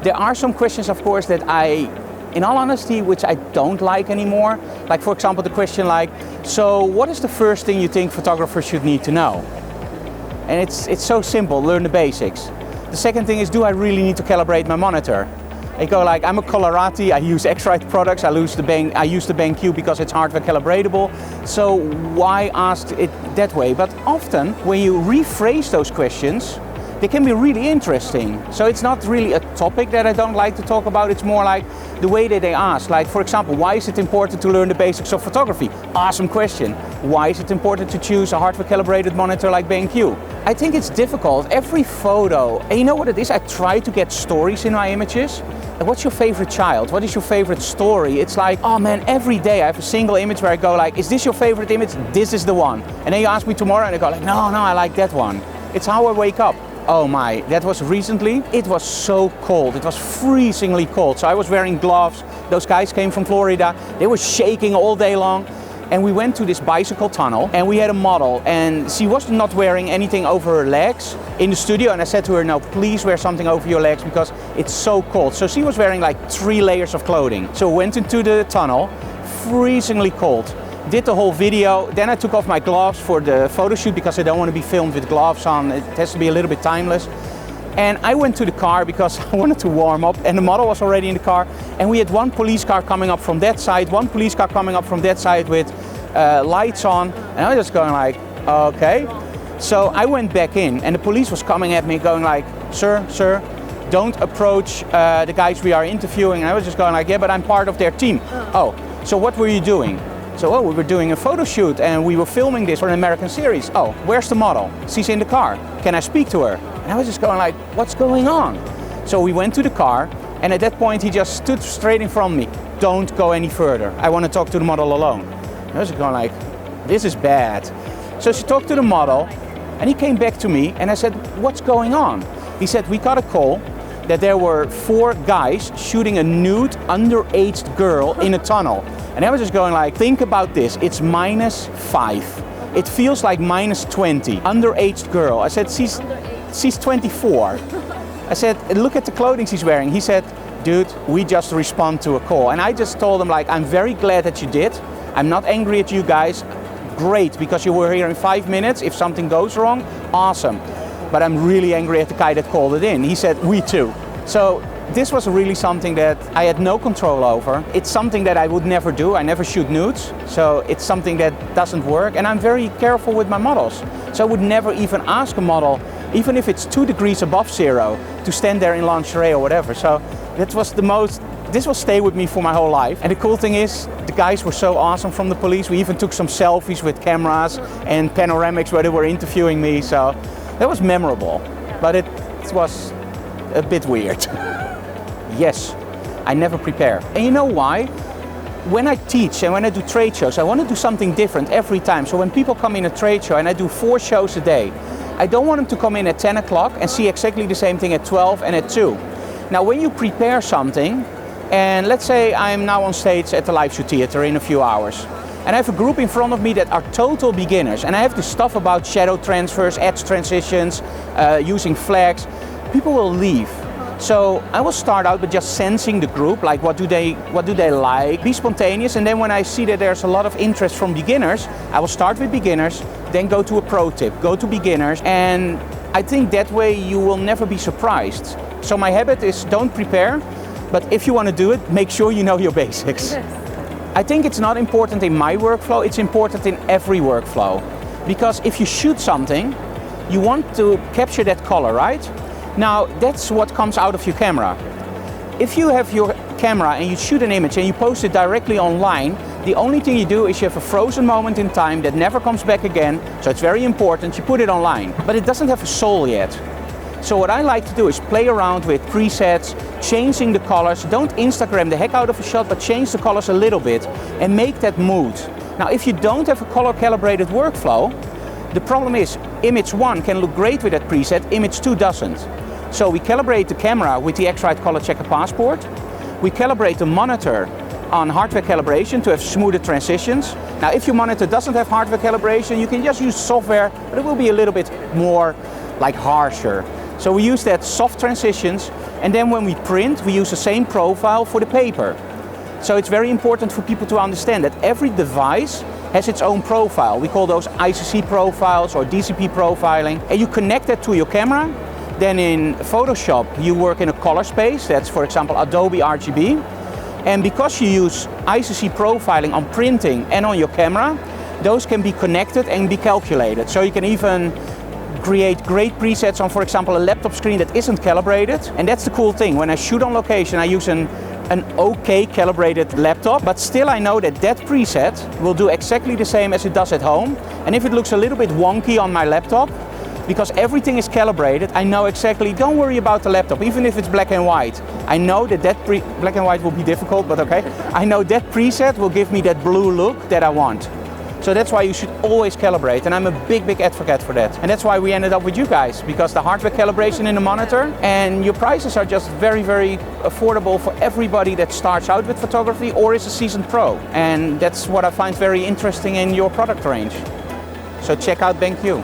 There are some questions, of course, that in all honesty, which I don't like anymore. Like, for example, the question like, so what is the first thing you think photographers should need to know? And it's so simple, learn the basics. The second thing is, do I really need to calibrate my monitor? I go like, I'm a Colorati, I use X-Rite products, I use the BenQ because it's hardware calibratable. So why ask it that way? But often, when you rephrase those questions, they can be really interesting. So it's not really a topic that I don't like to talk about, it's more like the way that they ask. Like, for example, why is it important to learn the basics of photography? Awesome question. Why is it important to choose a hardware calibrated monitor like BenQ? I think it's difficult. Every photo, and you know what it is? I try to get stories in my images. What's your favorite child? What is your favorite story? It's like, oh man, every day I have a single image where I go like, is this your favorite image? This is the one. And then you ask me tomorrow and I go like, no, I like that one. It's how I wake up. Oh my, that was recently. It was so cold. It was freezingly cold. So I was wearing gloves. Those guys came from Florida. They were shaking all day long. And we went to this bicycle tunnel and we had a model and she was not wearing anything over her legs in the studio, and I said to her, no, please wear something over your legs because it's so cold. So she was wearing like 3 layers of clothing. So we went into the tunnel, freezingly cold. Did the whole video, then I took off my gloves for the photo shoot because I don't want to be filmed with gloves on. It has to be a little bit timeless. And I went to the car because I wanted to warm up, and the model was already in the car. And we had one police car coming up from that side, one police car coming up from that side with lights on. And I was just going like, okay. So I went back in and the police was coming at me going like, sir, don't approach the guys we are interviewing. And I was just going like, yeah, but I'm part of their team. Oh, so what were you doing? So, we were doing a photo shoot and we were filming this for an American series. Oh, where's the model? She's in the car. Can I speak to her? And I was just going like, what's going on? So we went to the car and at that point he just stood straight in front of me. Don't go any further. I want to talk to the model alone. And I was just going like, this is bad. So she talked to the model and he came back to me and I said, what's going on? He said, we got a call that there were 4 guys shooting a nude underage girl in a tunnel. And I was just going like, think about this, it's -5. It feels like -20, underage girl. I said, she's 24. I said, look at the clothing she's wearing. He said, dude, we just respond to a call. And I just told him like, I'm very glad that you did. I'm not angry at you guys. Great, because you were here in 5 minutes. If something goes wrong, awesome. But I'm really angry at the guy that called it in. He said, we too. So this was really something that I had no control over. It's something that I would never do. I never shoot nudes. So it's something that doesn't work. And I'm very careful with my models. So I would never even ask a model, even if it's 2 degrees above zero, to stand there in lingerie or whatever. So that was this will stay with me for my whole life. And the cool thing is, the guys were so awesome from the police. We even took some selfies with cameras and panoramics where they were interviewing me. So that was memorable, but it was a bit weird. Yes, I never prepare. And you know why? When I teach and when I do trade shows, I want to do something different every time. So when people come in a trade show and I do 4 shows a day, I don't want them to come in at 10 o'clock and see exactly the same thing at 12 and at 2. Now when you prepare something, and let's say I'm now on stage at the Live Shoot Theater in a few hours, and I have a group in front of me that are total beginners, and I have the stuff about shadow transfers, edge transitions, using flags, people will leave. So I will start out with just sensing the group, like what do they like, be spontaneous, and then when I see that there's a lot of interest from beginners, I will start with beginners, then go to a pro tip, go to beginners, and I think that way you will never be surprised. So my habit is don't prepare, but if you want to do it, make sure you know your basics. Yes. I think it's not important in my workflow, it's important in every workflow. Because if you shoot something, you want to capture that color, right? Now, that's what comes out of your camera. If you have your camera and you shoot an image and you post it directly online, the only thing you do is you have a frozen moment in time that never comes back again, so it's very important, you put it online. But it doesn't have a soul yet. So what I like to do is play around with presets, changing the colors. Don't Instagram the heck out of a shot, but change the colors a little bit and make that mood. Now, if you don't have a color calibrated workflow, the problem is image 1 can look great with that preset, image 2 doesn't. So we calibrate the camera with the X-Rite Color Checker Passport. We calibrate the monitor on hardware calibration to have smoother transitions. Now, if your monitor doesn't have hardware calibration, you can just use software, but it will be a little bit more like harsher. So we use that soft transitions And then when we print, we use the same profile for the paper. So it's very important for people to understand that every device has its own profile. We call those ICC profiles or DCP profiling. And you connect that to your camera. Then in Photoshop, you work in a color space. That's, for example, Adobe RGB. And because you use ICC profiling on printing and on your camera, those can be connected and be calculated. So you can even create great presets on, for example, a laptop screen that isn't calibrated. And that's the cool thing. When I shoot on location, I use an okay calibrated laptop, but still I know that that preset will do exactly the same as it does at home. And if it looks a little bit wonky on my laptop, because everything is calibrated, I know exactly, don't worry about the laptop, even if it's black and white. I know that black and white will be difficult, but okay. I know that preset will give me that blue look that I want. So that's why you should always calibrate, and I'm a big advocate for that. And that's why we ended up with you guys, because the hardware calibration in the monitor, and your prices are just very affordable for everybody that starts out with photography or is a seasoned pro. And that's what I find very interesting in your product range. So check out BenQ.